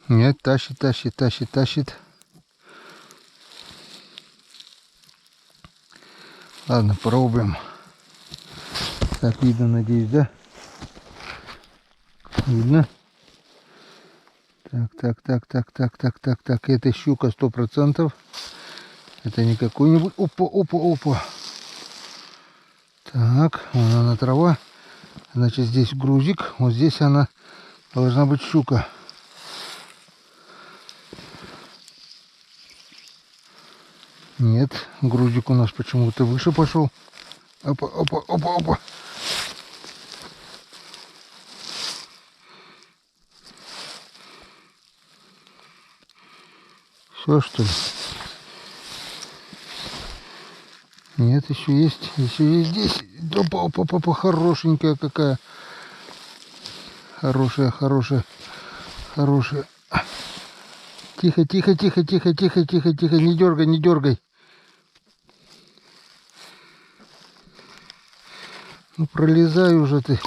Нет, тащит, тащит, тащит, тащит. Ладно, пробуем. Так, видно, надеюсь, да? Видно? Так. Это щука 100%. Это не какой-нибудь... Опа. Так, вон она трава. Значит, здесь грузик. Вот здесь она должна быть щука. Нет, грузик у нас почему-то выше пошел. Опа. Все, что ли? Нет, еще есть здесь. Опа, хорошенькая какая. Хорошая. Тихо, не дергай. Ну, пролезай уже ты.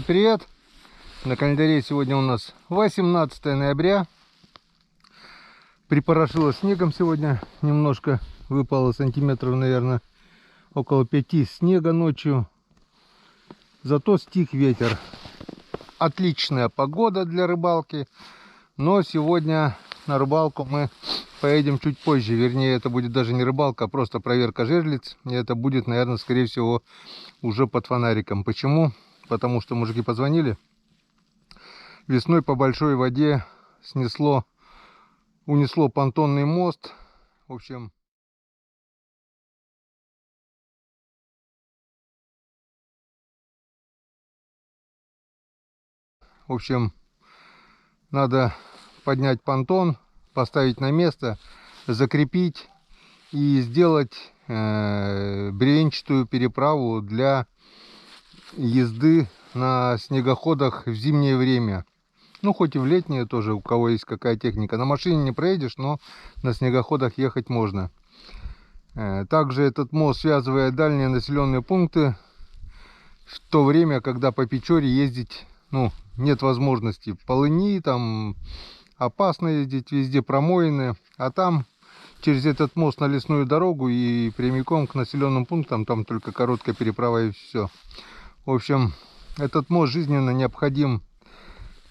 Привет. На календаре сегодня у нас 18 ноября. Припорошило снегом сегодня. Немножко выпало сантиметров, наверное, около 5 снега ночью. Зато стих ветер. Отличная погода для рыбалки. Но сегодня на рыбалку мы поедем чуть позже. Вернее, это будет даже не рыбалка, а просто проверка жерлиц. И это будет, наверное, скорее всего, уже под фонариком. Почему? Потому что мужики позвонили. Весной по большой воде унесло понтонный мост. В общем, надо поднять понтон, поставить на место, закрепить и сделать бревенчатую переправу для езды на снегоходах в зимнее время. Ну, хоть и в летнее тоже, у кого есть какая техника. На машине не проедешь, но на снегоходах ехать можно. Также этот мост связывает дальние населенные пункты в то время, когда по Печоре ездить, нет возможности. В Полыни там опасно ездить, везде промоины. А там через этот мост на лесную дорогу и прямиком к населенным пунктам, там только короткая переправа и все. В общем, этот мост жизненно необходим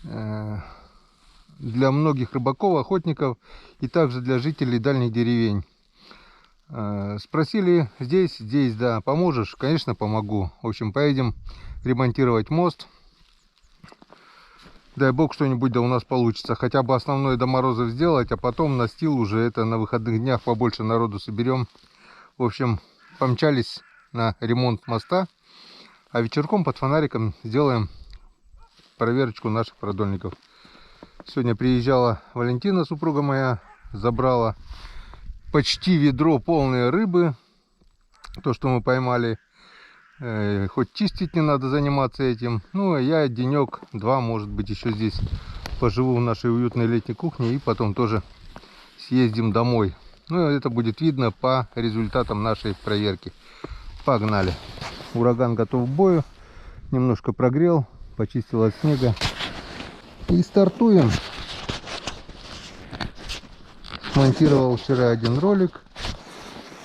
для многих рыбаков, охотников и также для жителей дальних деревень. Спросили здесь, да, поможешь? Конечно, помогу. В общем, поедем ремонтировать мост. Дай бог, что-нибудь да у нас получится. Хотя бы основное до морозов сделать, а потом настил уже это на выходных днях побольше народу соберем. В общем, помчались на ремонт моста. А вечерком под фонариком сделаем проверочку наших продольников. Сегодня приезжала Валентина, супруга моя, забрала почти ведро полное рыбы. То, что мы поймали. Хоть чистить не надо заниматься этим. Ну, а я денек-два, может быть, еще здесь поживу в нашей уютной летней кухне. И потом тоже съездим домой. Ну, это будет видно по результатам нашей проверки. Погнали. Ураган готов к бою. Немножко прогрел, почистил от снега. И стартуем. Смонтировал вчера один ролик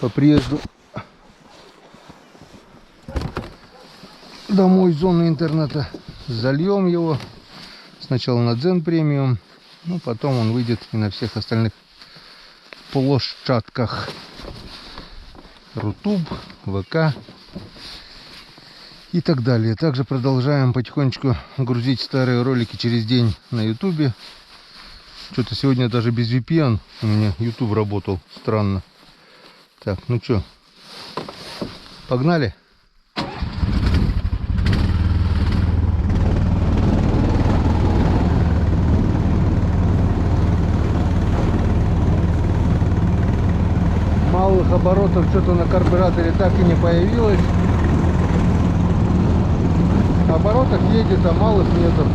по приезду домой из зоны интернета. Зальем его сначала на Дзен премиум, но потом он выйдет и на всех остальных площадках. Рутуб, ВК и так далее. Также продолжаем потихонечку грузить старые ролики через день на ютубе. Что-то сегодня даже без VPN у меня YouTube работал. Странно. Так, ну что, погнали? Малых оборотов что-то на карбюраторе так и не появилось. поворотах едет, а малых нету.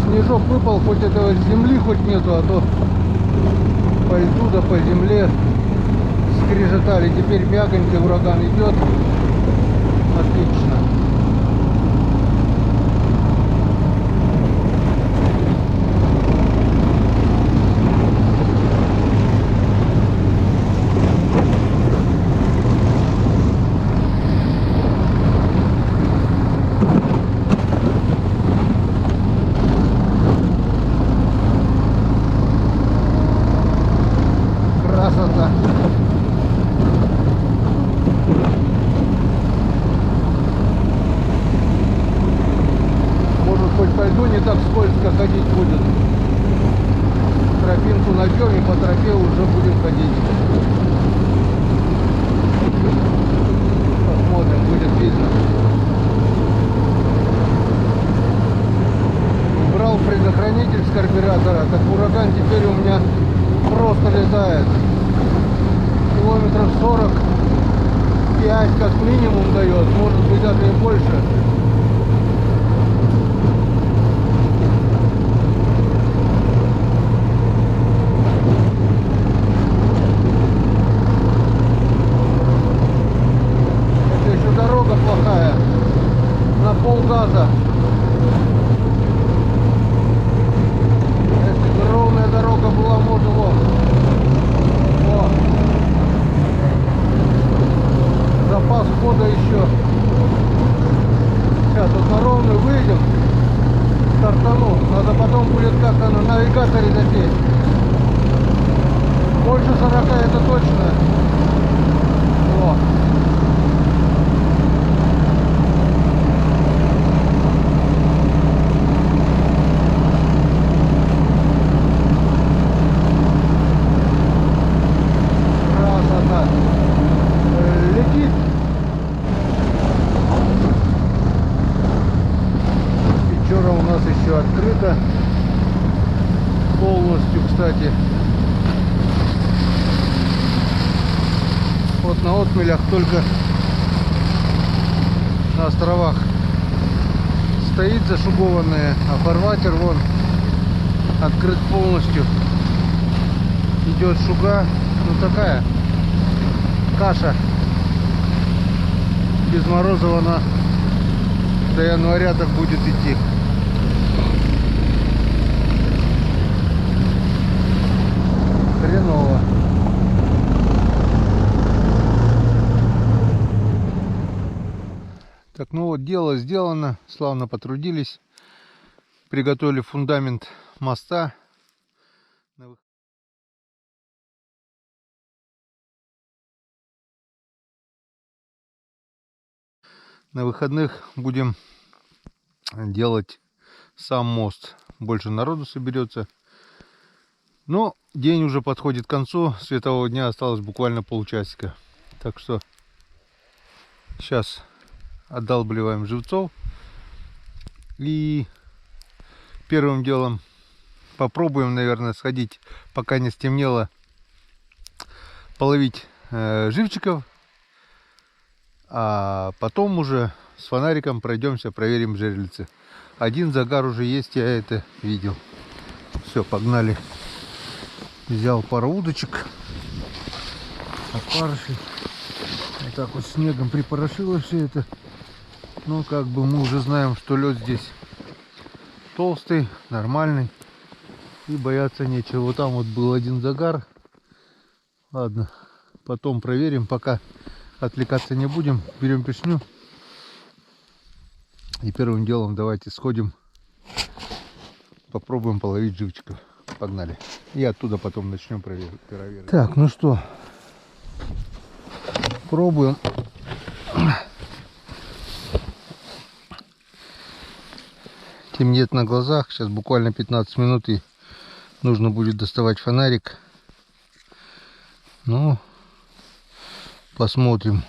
Снежок выпал, хоть этого земли хоть нету, а то по льду да по земле скрежетали. Теперь мягонький, ураган идет. Отлично. Красота. Может, хоть по льду не так скользко ходить будет. Тропинку найдем и по тропе уже будем ходить. Посмотрим, будет видно. Брал предохранитель с карбюратора, так ураган теперь у меня просто летает. Километров 45 как минимум дает, может быть даже и больше. Это еще дорога плохая, на полгаза. Если бы ровная дорога была, можно вот. О. Запас хода еще. Сейчас вот на ровную выйдем, стартану. Надо потом будет как-то на навигаторе засесть. Больше 40 это точно. О. Красота. Летит. Печора у нас еще открыта полностью, кстати. Вот на отмелях только на островах стоит зашугованная, а фарватер вон открыт полностью. Идет шуга, ну такая каша. Без морозов она до января так будет идти. Хреново. Так, ну вот дело сделано, славно потрудились, приготовили фундамент моста. На выходных будем делать сам мост. Больше народу соберется. Но день уже подходит к концу. Светового дня осталось буквально полчасика. Так что сейчас отдалбливаем живцов. И первым делом попробуем, наверное, сходить, пока не стемнело, половить живчиков. А потом уже с фонариком пройдемся, проверим жерлицы. Один загар уже есть, я это видел. Все, погнали. Взял пару удочек, опарышей. Вот так вот снегом припорошило все это. Но как бы мы уже знаем, что лед здесь толстый, нормальный. И бояться нечего. Вот там вот был один загар. Ладно, потом проверим, пока отвлекаться не будем. Берем пешню. И первым делом давайте сходим, попробуем половить живчиков. Погнали. И оттуда потом начнем проверять. Так, ну что, пробуем. Темнеет на глазах. Сейчас буквально 15 минут и нужно будет доставать фонарик. Ну, посмотрим.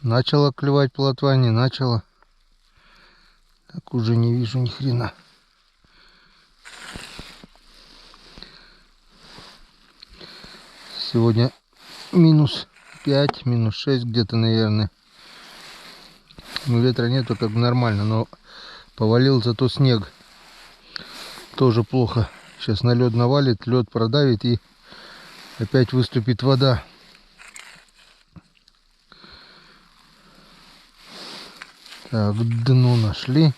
Начала клевать плотва, не начала. Так уже не вижу ни хрена. Сегодня минус 5, минус 6 где-то, наверное. Ну, ветра нету, как бы нормально, но повалил зато снег. Тоже плохо. Сейчас на лед навалит, лед продавит и опять выступит вода. Так, дно нашли.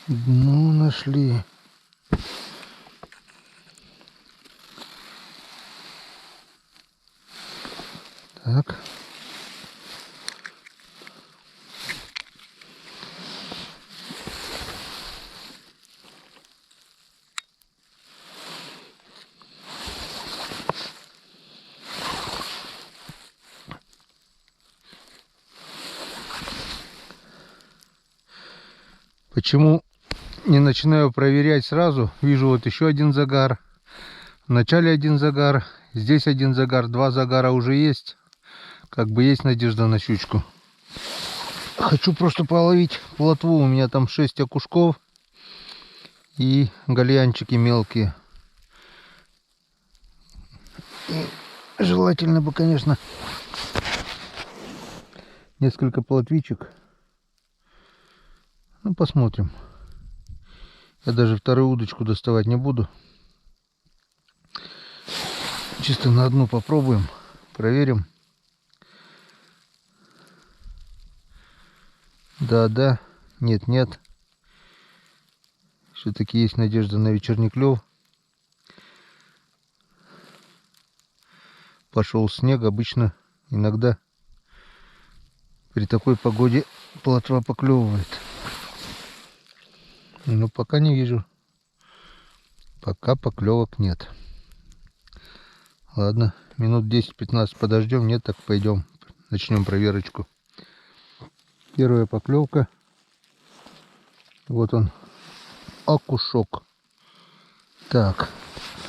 Дно нашли. Так. Почему не начинаю проверять сразу? Вижу вот еще один загар. В начале один загар. Здесь один загар. 2 загара уже есть. Как бы есть надежда на щучку. Хочу просто половить плотву. У меня там 6 окушков. И гальянчики мелкие. И желательно бы, конечно, несколько плотвичек. Ну, посмотрим. Я даже вторую удочку доставать не буду. Чисто на одну попробуем. Проверим. Да. Нет. Все-таки есть надежда на вечерний клев. Пошел снег. Обычно иногда при такой погоде плотва поклевывает. Но пока не вижу. Пока поклевок нет. Ладно, минут 10-15 подождем. Нет, так пойдем. Начнем проверочку. Первая поклевка. Вот он. Окушок. Так.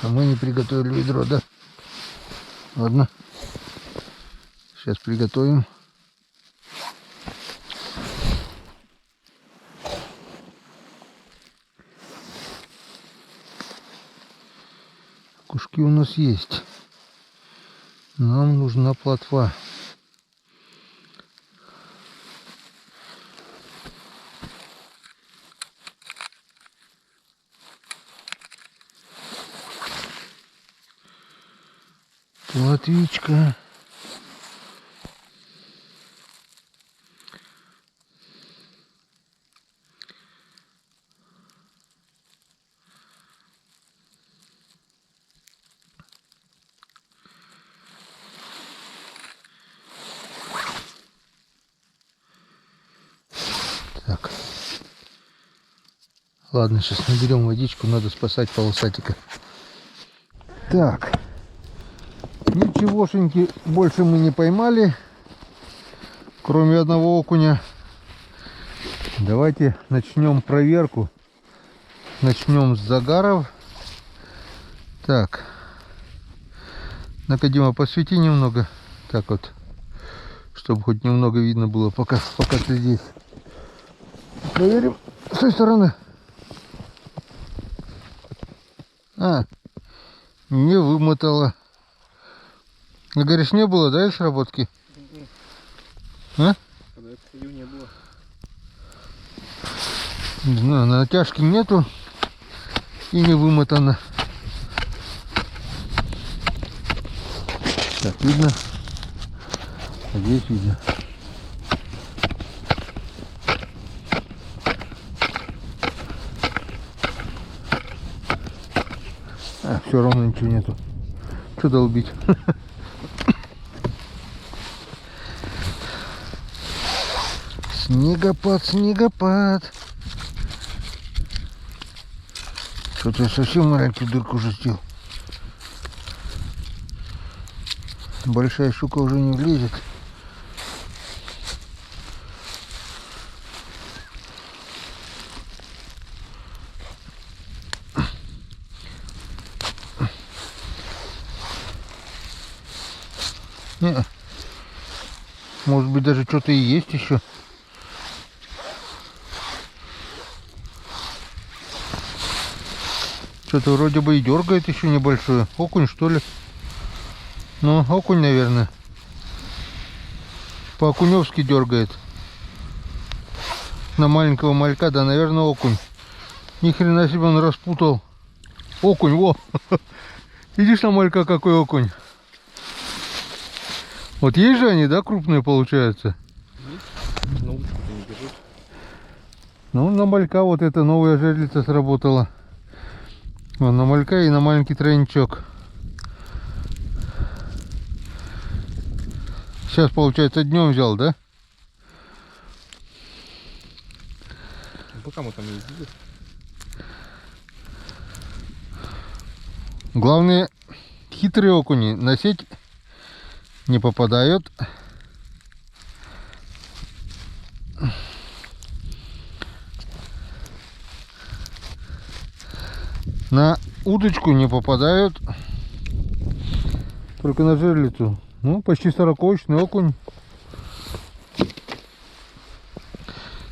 А мы не приготовили ведро, да? Ладно. Сейчас приготовим. Окушки у нас есть. Нам нужна плотва. Плотвичка. Так. Ладно, сейчас наберем водичку, надо спасать полосатика. Так. Ничегошеньки больше мы не поймали, кроме одного окуня. Давайте начнем проверку. Начнем с загаров. Так. Ну-ка, Дима, посвети немного. Так вот. Чтобы хоть немного видно было, пока ты здесь. Проверим с той стороны. Не вымотала. Говоришь, не было, да, сработки? А? Когда я ходил, не было. Не знаю, натяжки нету и не вымотано. Так, видно? А здесь видно. Все равно ничего нету. Что долбить? Снегопад. Что-то я совсем маленькую дырку уже сделал. Большая щука уже не влезет. Не. Может быть, даже что-то и есть еще. Что-то вроде бы и дергает еще небольшое. Окунь, что ли? Ну, окунь, наверное. по-окуневски дергает. На маленького малька, да, наверное, окунь. Ни хрена себе он распутал. Окунь, во! Видишь на малька какой окунь? Вот есть же они, да, крупные получаются? Есть, но удочку не берут. Ну, на малька вот эта новая жерлица сработала. Вон, на малька и на маленький тройничок. Сейчас, получается, днем взял, да? Пока мы там ездили. Главное, хитрые окуни на сеть не попадают. На удочку не попадают. Только на жерлицу. Ну, почти 40-очный окунь.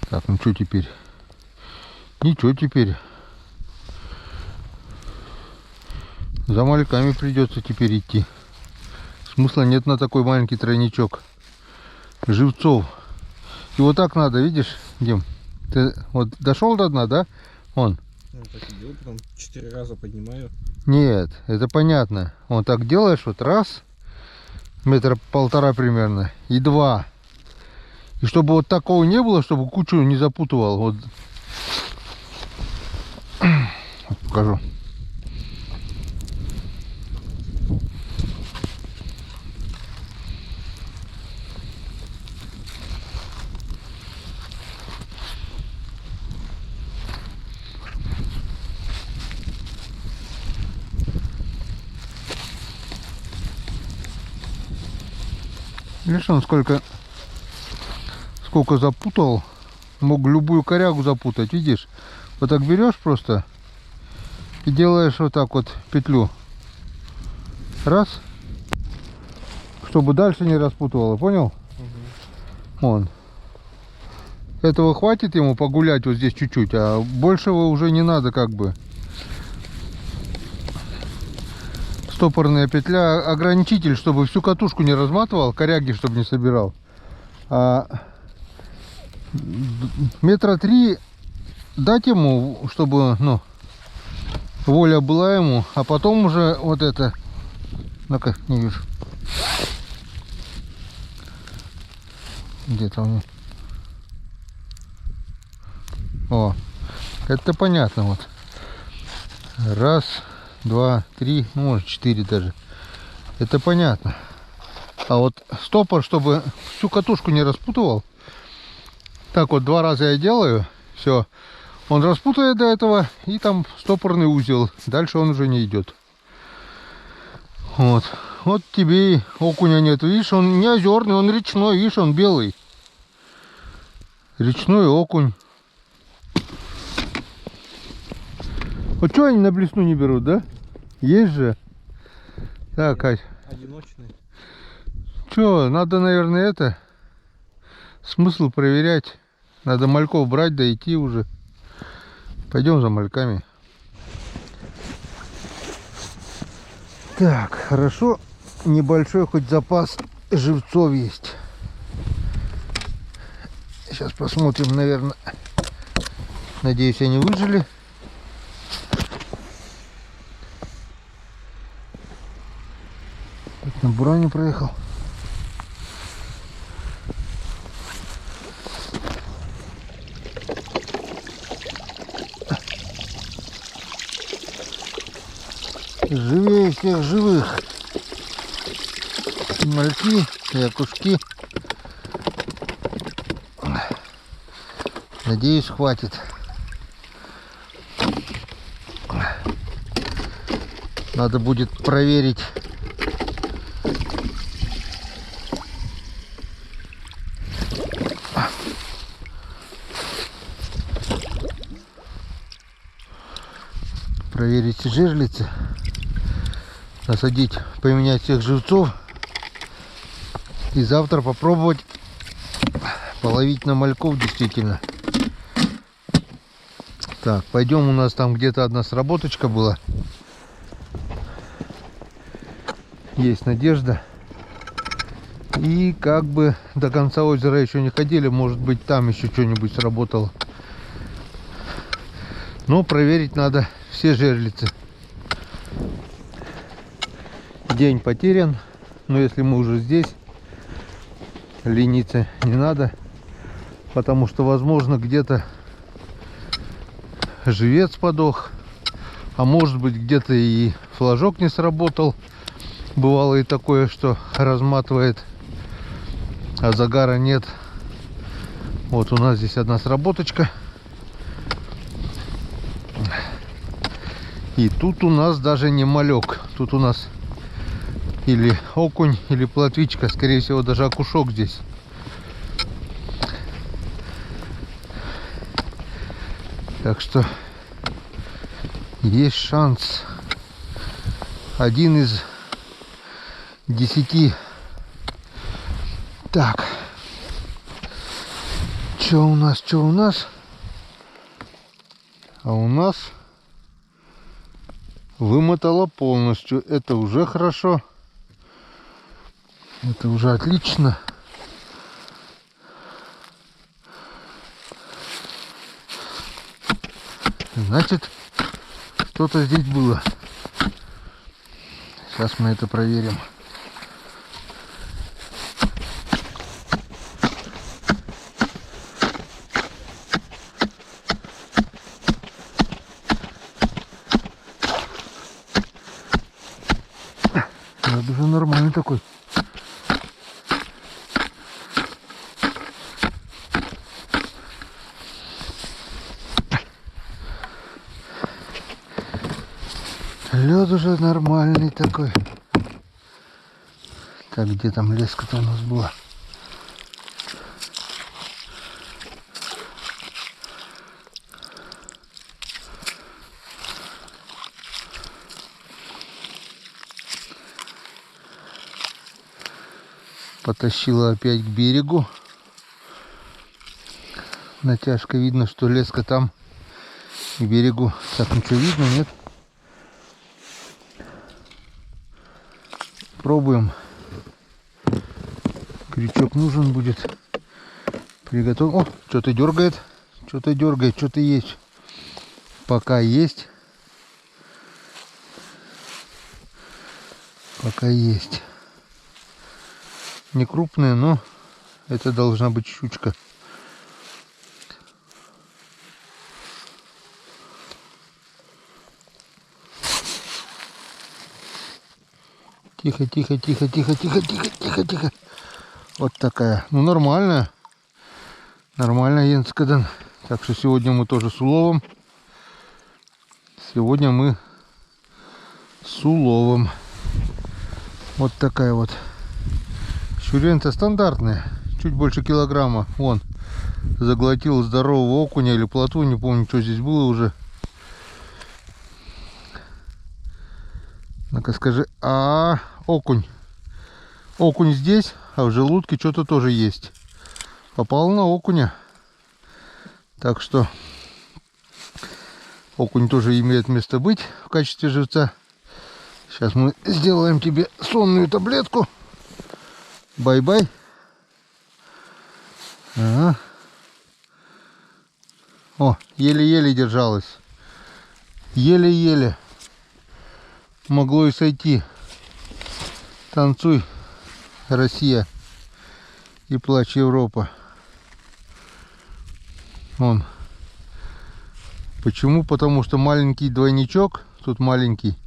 Так, ну что теперь? Ничего теперь. За мальками придется теперь идти. Смысла нет на такой маленький тройничок. Живцов. И вот так надо, видишь, Дим? Ты вот дошел до дна, да? Вон. Ну, так и делаю, потом 4 раза поднимаю. Нет, это понятно. Вот так делаешь, вот раз, метра полтора примерно, и два. И чтобы вот такого не было, чтобы кучу не запутывал. Вот, вот покажу. Видишь, он сколько запутал. Мог любую корягу запутать, видишь? Вот так берешь просто и делаешь вот так вот петлю. Раз. Чтобы дальше не распутывало, понял? Вон. Этого хватит ему погулять вот здесь чуть-чуть, а большего уже не надо как бы. Стопорная петля, ограничитель, чтобы всю катушку не разматывал, коряги чтобы не собирал. А метра 3 дать ему, чтобы, ну, воля была ему, а потом уже вот это. Ну-ка, не вижу. Где-то у меня. О, это понятно вот. Раз, два, три, ну, может 4 даже. Это понятно. А вот стопор, чтобы всю катушку не распутывал. Так вот 2 раза я делаю. Все. Он распутает до этого. И там стопорный узел. Дальше он уже не идет. Вот. Вот тебе и окуня нет. Видишь, он не озерный, он речной. Видишь, он белый. Речной окунь. Вот что они на блесну не берут, да? Есть же. Так, Ать. Одиночный. Че, надо, наверное, это. Смысл проверять. Надо мальков брать, да идти уже. Пойдем за мальками. Так, хорошо. Небольшой хоть запас живцов есть. Сейчас посмотрим, наверное. Надеюсь, они выжили. На буране проехал. Живее всех живых. И мальки, и окушки. Надеюсь, хватит. Надо будет проверить. Проверить жерлицы. Насадить, поменять всех живцов. И завтра попробовать половить на мальков действительно. Так, пойдем, у нас там где-то одна сработочка была. Есть надежда. И И как бы до конца озера еще не ходили, может быть там еще что-нибудь сработало. Но проверить надо все жерлицы. День потерян, но если мы уже здесь, лениться не надо, потому что возможно где-то живец подох, а может быть где-то и флажок не сработал. Бывало и такое, что разматывает, а загара нет. Вот у нас здесь одна сработочка. И тут у нас даже не малек. Тут у нас или окунь, или плотвичка. Скорее всего, даже окушок здесь. Так что есть шанс. 1 из 10. Так. Что у нас? Что у нас? А у нас вымотало полностью. Это уже хорошо. Это уже отлично. Значит, что-то здесь было. Сейчас мы это проверим. Это уже нормальный такой. Лед уже нормальный такой. Так, где там леска-то у нас была? Потащила опять к берегу. Натяжка, видно, что леска там к берегу. Так, ничего видно, нет? Пробуем. Крючок нужен будет. Приготовим. О, что-то дергает. Что-то дергает, что-то есть. Пока есть. Пока есть. Не крупная, но это должна быть щучка. Тихо, тихо, тихо, тихо, тихо, тихо, тихо, тихо. Вот такая. Ну, нормальная. Нормальная енскаден. Так что сегодня мы тоже с уловом. Сегодня мы с уловом. Вот такая вот. Щурень-то стандартная. Чуть больше килограмма. Вон. Заглотил здорового окуня или плотву. Не помню, что здесь было уже. Ну-ка скажи. Окунь. Окунь здесь, а в желудке что-то тоже есть. Попал на окуня. Так что окунь тоже имеет место быть в качестве живца. Сейчас мы сделаем тебе сонную таблетку. Бай-бай. Ага. О, еле-еле держалась. Еле-еле. Могло и сойти. Танцуй, Россия, и плачь, Европа. Вон. Почему? Потому что маленький двойничок. Тут маленький.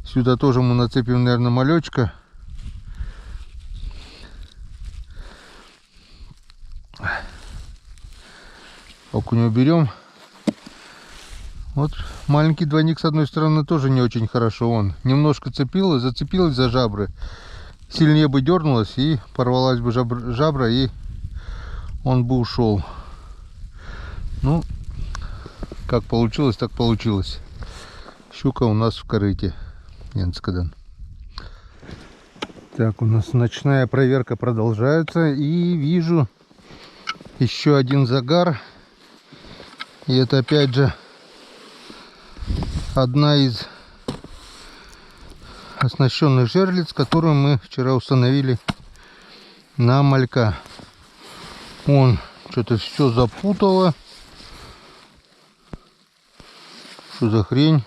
Сюда тоже мы нацепим, наверное, малечка. Окунь уберем. Вот маленький двойник с одной стороны тоже не очень хорошо. Он немножко зацепилась за жабры. Сильнее бы дернулась и порвалась бы жабра, и он бы ушел. Ну, как получилось, так получилось. Щука у нас в корыте. Енскаден. Так, у нас ночная проверка продолжается. И вижу еще один загар. И это опять же одна из оснащенных жерлиц, которую мы вчера установили на малька. Он что-то все запутало. Что за хрень?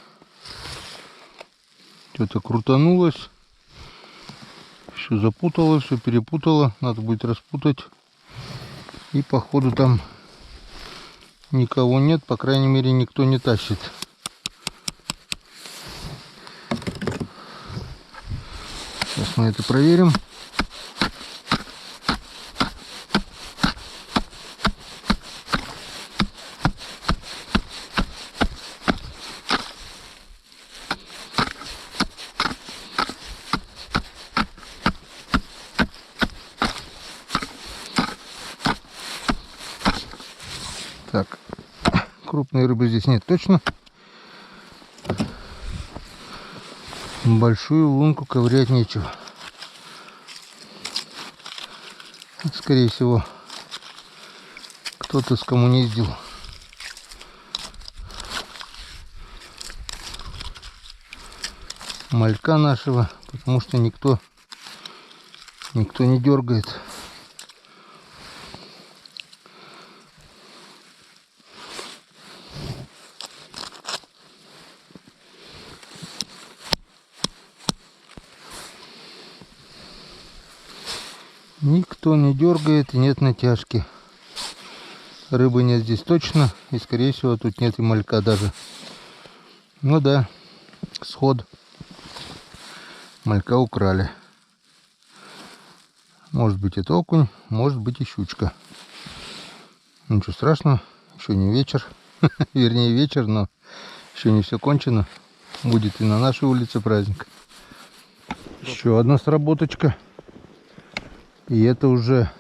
Что-то крутанулось. Все запутало, все перепутало. Надо будет распутать. И походу там никого нет. По крайней мере, никто не тащит. Сейчас мы это проверим. Так, крупной рыбы здесь нет точно. Большую лунку ковырять нечего. Скорее всего, кто-то скоммуниздил. Малька нашего, потому что никто не дергает. Никто не дергает и нет натяжки. Рыбы нет здесь точно. И скорее всего тут нет и малька даже. Ну да, сход. Малька украли. Может быть это окунь, может быть и щучка. Ничего страшного, еще не вечер. Вернее вечер, но еще не все кончено. Будет и на нашей улице праздник. Еще одна сработочка. И это уже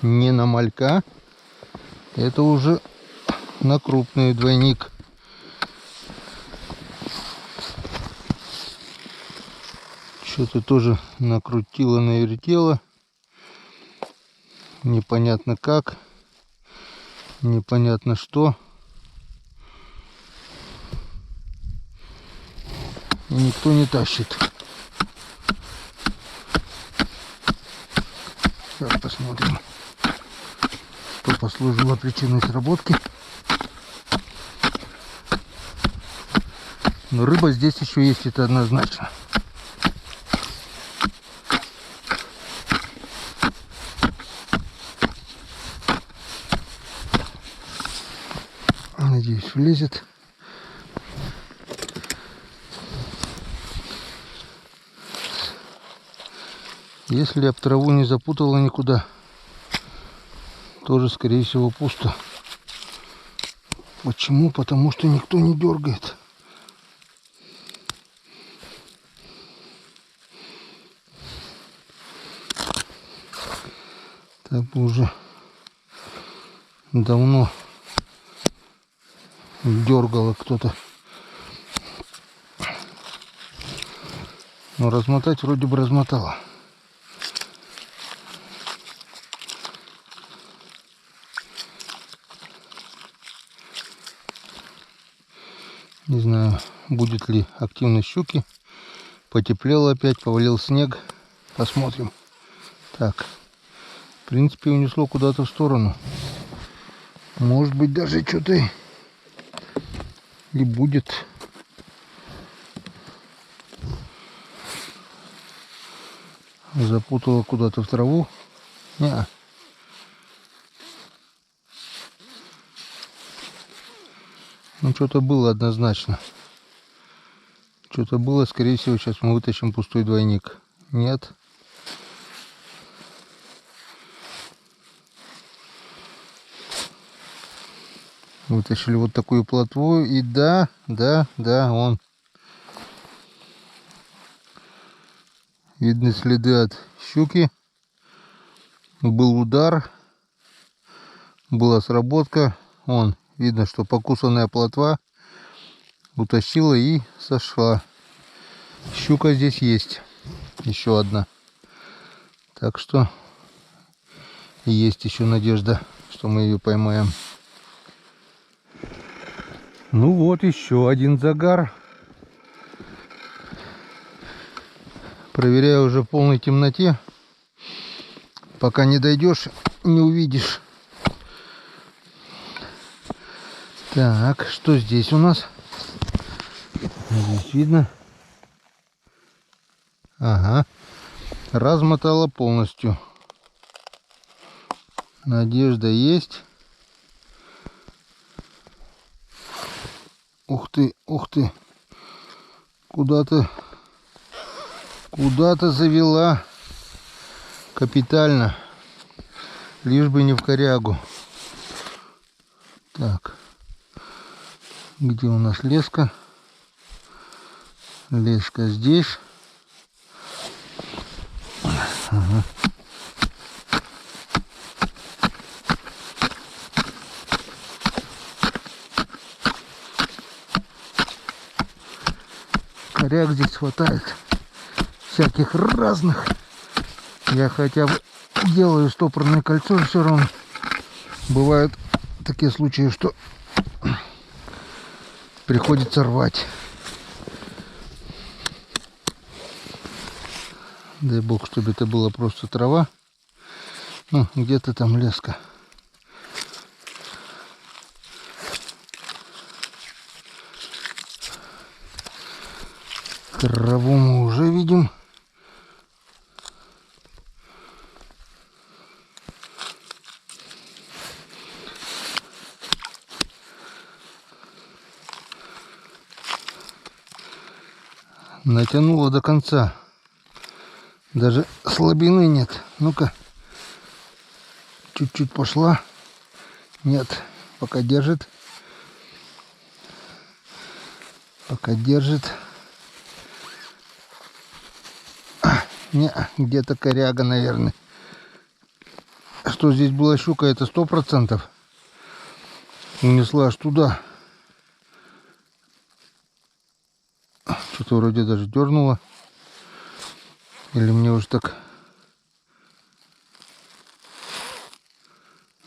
не на малька. Это уже на крупный двойник. Что-то тоже накрутило, навертело. Непонятно как. Непонятно что. И никто не тащит. Сейчас посмотрим, что послужило причиной сработки. Но рыба здесь еще есть, это однозначно. Надеюсь, влезет. Если об траву не запутала никуда, тоже, скорее всего, пусто. Почему? Потому что никто не дергает. Так бы уже давно дергало кто-то. Но размотать вроде бы размотало. Не знаю, будет ли активность щуки. Потеплело опять, повалил снег. Посмотрим. Так, в принципе, унесло куда-то в сторону. Может быть, даже что-то и будет. Запутало куда-то в траву. Не. Ну, что-то было однозначно. Что-то было, скорее всего, сейчас мы вытащим пустой двойник. Нет. Вытащили вот такую плотву. И да, он. Видны следы от щуки. Был удар. Была сработка. Вон, видно, что покусанная плотва утащила и сошла. Щука здесь есть. Еще одна. Так что есть еще надежда, что мы ее поймаем. Ну вот еще один загар. Проверяю уже в полной темноте. Пока не дойдешь, не увидишь. Так, что здесь у нас? Здесь видно. Ага. Размотала полностью. Надежда есть. Ух ты, ух ты. Куда-то завела. Капитально. Лишь бы не в корягу. Так. Где у нас леска? Леска здесь. Ага. Коряг здесь хватает. Всяких разных. Я хотя бы делаю стопорное кольцо, все равно бывают такие случаи, что приходится рвать. Дай бог, чтобы это была просто трава. Ну, где-то там леска. Траву мы уже видим. Натянула до конца. Даже слабины нет. Ну-ка. Чуть-чуть пошла. Нет. Пока держит. Пока держит. Не, где-то коряга, наверное. Что здесь была щука, это 100%. Унесла аж туда. Что-то вроде даже дернула. Или мне уже так...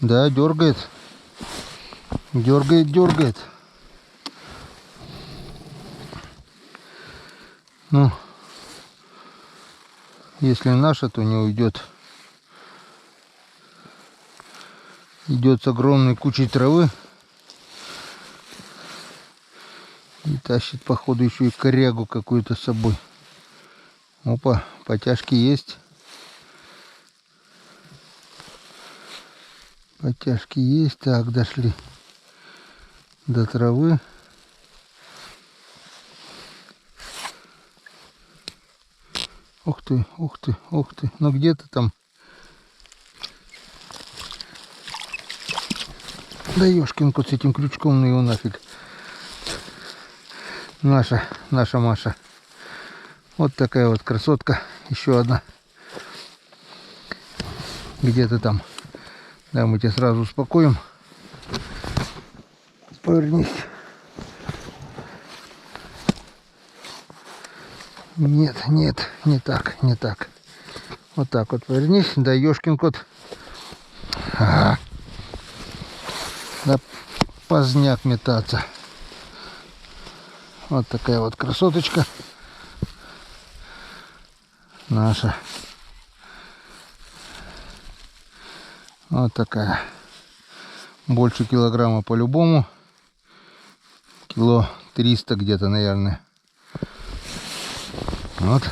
Да, дергает. Дергает. Ну, если наша, то не уйдет. Идет с огромной кучей травы. И тащит, походу, еще и корягу какую-то с собой. Опа, потяжки есть. Потяжки есть. Так, дошли до травы. Ух ты, ух ты, ух ты. Ну где-то там. Да ёшкин кот с этим крючком, ну его нафиг. Наша Маша. Вот такая вот красотка. Еще одна. Где-то там. Да, мы тебя сразу успокоим. Повернись. Нет, не так. Вот так вот повернись. Да, ёшкин кот. Ага. Да, поздняк метаться. Вот такая вот красоточка. Наша. Вот такая. Больше килограмма по-любому. Кило 300 где-то, наверное. Вот.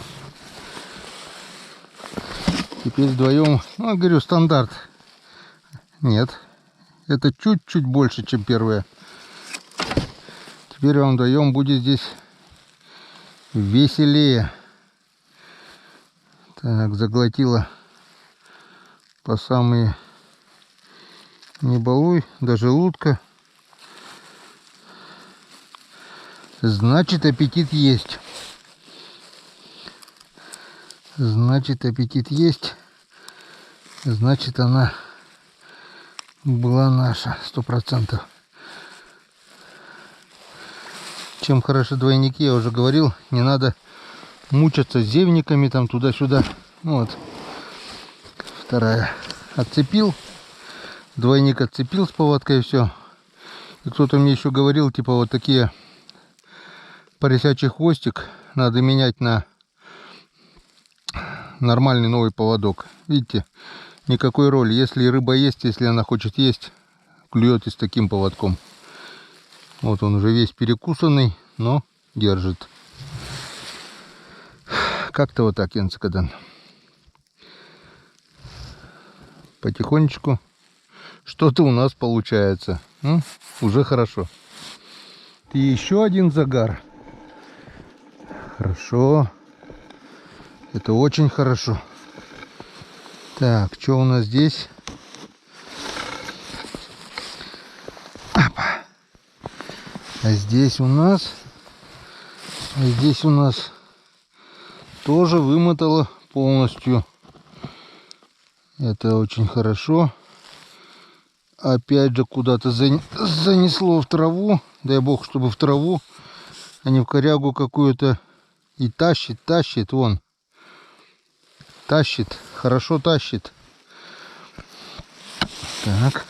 Теперь вдвоем, ну, говорю, стандарт. Нет. Это чуть-чуть больше, чем первая. Теперь вам вдвоем будет здесь веселее. Так, заглотила по самые не балуй, до желудка. Значит, аппетит есть. Значит, аппетит есть. Значит, она была наша, 100%. Чем хороши двойники, я уже говорил, не надо мучаться с зевниками там туда-сюда. Вот. Вторая. Отцепил. Двойник отцепил с поводкой и все. И кто-то мне еще говорил, типа вот такие поросячий хвостик надо менять на нормальный новый поводок. Видите, никакой роли. Если рыба есть, если она хочет есть, клюет и с таким поводком. Вот он уже весь перекусанный, но держит. Как-то вот так, Янцикадан. Потихонечку что-то у нас получается. Уже хорошо. И еще один загар. Хорошо. Это очень хорошо. Так, что у нас здесь? Опа. А здесь у нас тоже вымотало полностью. Это очень хорошо. Опять же куда-то занесло в траву. Дай бог, чтобы в траву, а не в корягу какую-то. И тащит, вон. Тащит, хорошо тащит. Так.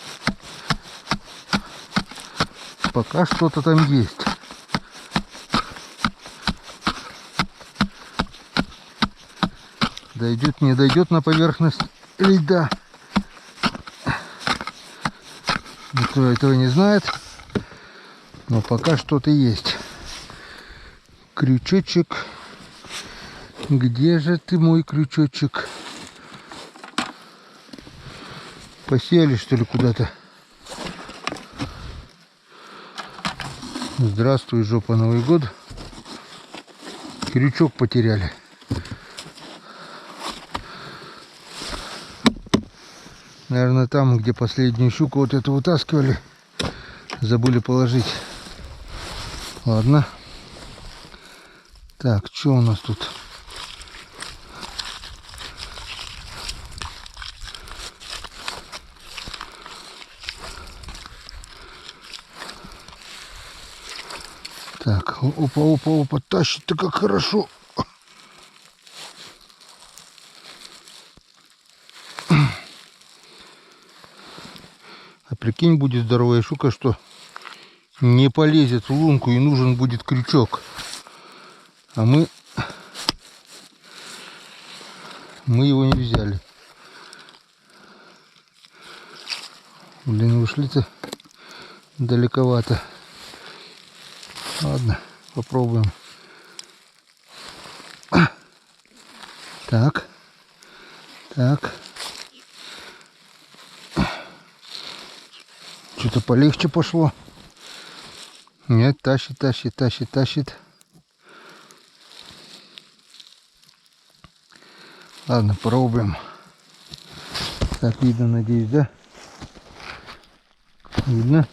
Пока что-то там есть. Дойдет, не дойдет на поверхность льда. Никто этого не знает. Но пока что-то есть. Крючочек. Где же ты, мой крючочек? Посели, что ли, куда-то? Здравствуй, жопа, Новый год. Крючок потеряли. Наверное, там, где последнюю щуку вот эту вытаскивали, забыли положить. Ладно. Так, что у нас тут? Так, опа, тащит-то как хорошо. А прикинь, будет здоровая щука, что не полезет в лунку и нужен будет крючок. А мы его не взяли. Блин, ушли-то далековато. Ладно, попробуем. Так. Что-то полегче пошло. Нет, тащит. Ладно, пробуем. Так, видно, надеюсь, да? Видно?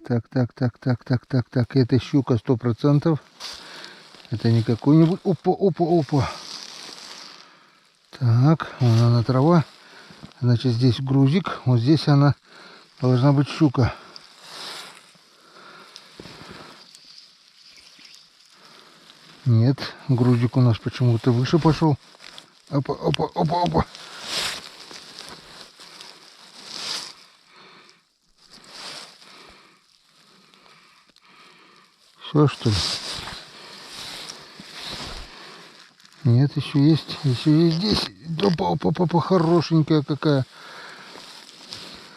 Так. Это щука 100%. Это не какой-нибудь... Опа. Так, вон она трава. Значит, здесь грузик. Вот здесь она должна быть щука. Нет, грузик у нас почему-то выше пошел. Опа. Все, что ли? Нет, еще есть здесь. Опа, хорошенькая какая.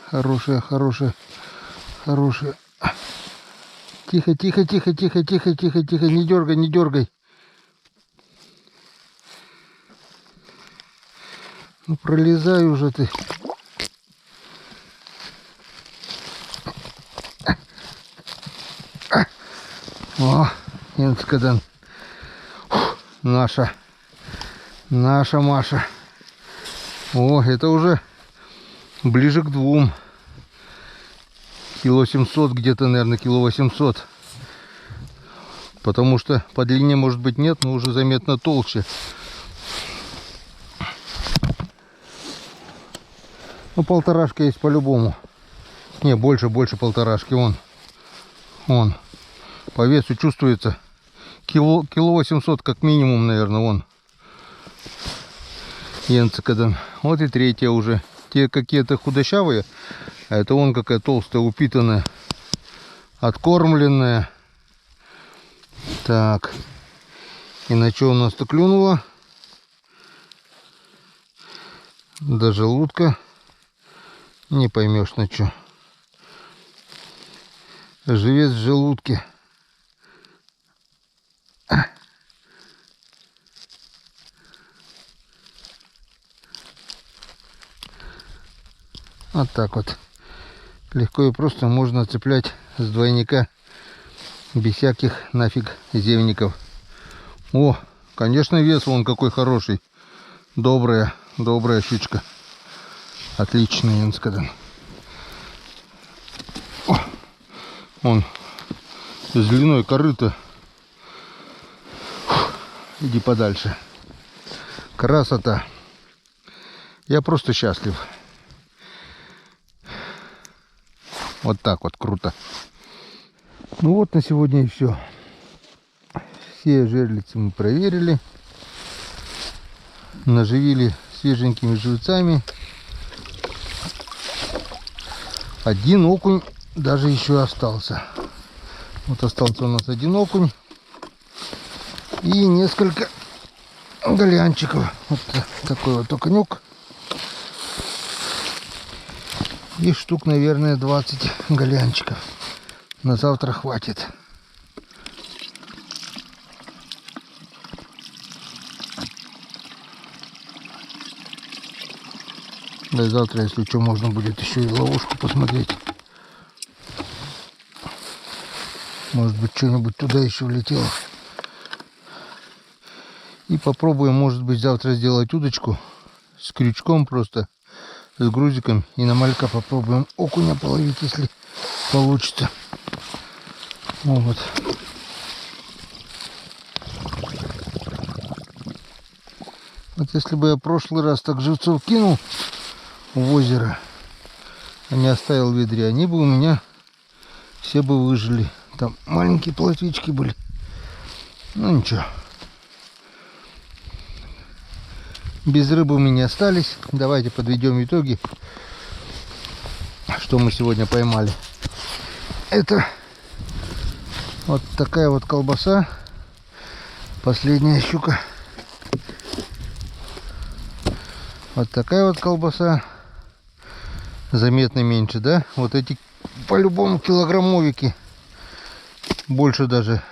Хорошая. Тихо, не дергай. Ну, пролезай уже ты. О, Янцикадан. Наша Маша. О, это уже ближе к 2. Кило 700 где-то, наверное, кило 800. Потому что по длине, может быть, нет, но уже заметно толще. Ну, полторашка есть по-любому. Не, больше полторашки. Вон. По весу чувствуется. Кило 800 как минимум, наверное, вон. Янцикадан. Вот и третья уже. Те какие-то худощавые, а это вон какая толстая, упитанная, откормленная. Так. И на что у нас-то клюнуло? до желудка. Не поймешь на что. Живец в желудке. Вот так вот. Легко и просто можно цеплять с двойника без всяких нафиг зевников. О, конечно, вес вон какой хороший. Добрая щучка. Отличный, Янскадан. Он с длиной корыта. Иди подальше. Красота. Я просто счастлив. Вот так вот круто. Ну вот на сегодня и все. Все жерлицы мы проверили. Наживили свеженькими живцами. Один окунь даже еще остался. Вот остался у нас один окунь. И несколько голянчиков. Вот такой вот окунек. И штук, наверное, 20 голянчиков. На завтра хватит. Да и завтра, если что, можно будет еще и ловушку посмотреть. Может быть, что-нибудь туда еще влетело. И попробуем, может быть, завтра сделать удочку с крючком просто, с грузиком. И на малька попробуем окуня половить, если получится. Вот. Вот если бы я в прошлый раз так живцов кинул в озеро, а не оставил в ведре, они бы у меня все бы выжили. Там маленькие плотвички были. Ну ничего. Без рыбы мы не остались. Давайте подведем итоги. Что мы сегодня поймали. Это вот такая вот колбаса. Последняя щука. Вот такая вот колбаса. Заметно меньше, да? Вот эти по-любому килограммовики. Больше даже.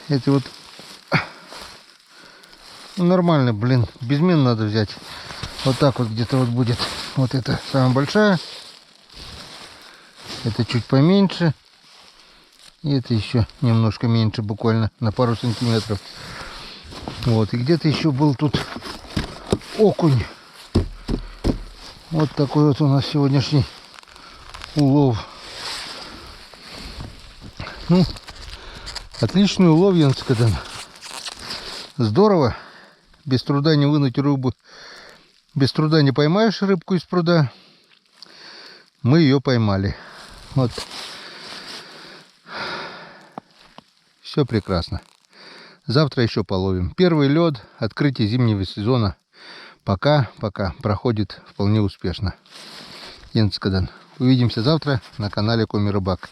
Эти вот нормально, блин. Безмен надо взять. Вот так вот где-то вот будет. Вот это самая большая. Это чуть поменьше. И это еще немножко меньше, буквально на пару сантиметров. Вот. И где-то еще был тут окунь. Вот такой вот у нас сегодняшний улов. Ну, отличный улов, Янскадан. Здорово. Без труда не вынуть рыбу. Без труда не поймаешь рыбку из пруда. Мы ее поймали. Вот. Все прекрасно. Завтра еще половим. Первый лед, открытие зимнего сезона. Пока проходит вполне успешно. Янскадан. Увидимся завтра на канале Коми Рыбак.